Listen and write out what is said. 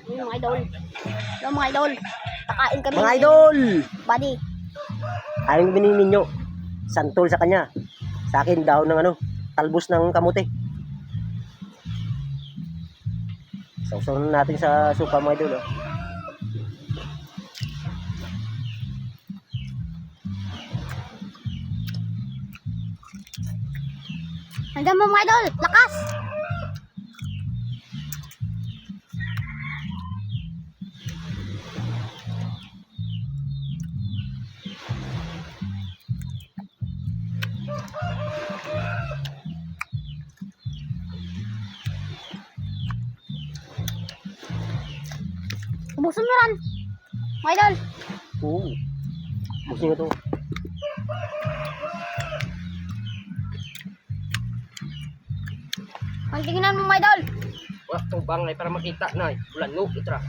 Mga idol. Hello mga idol. Kakain kami. Mga idol! Buddy. Ayaw bininin ninyo. Santol sa kanya. Sa akin daw ng talbos ng kamote. Sausaw natin sa suka mga idol. Oh. Hanggang mo mga idol. Lakas. Ubusin mo ran. Mga idol. Oo. Busin nga to. Ang tingnan mo mga idol. Wala itong bangay para makita na. Bulan no, itra.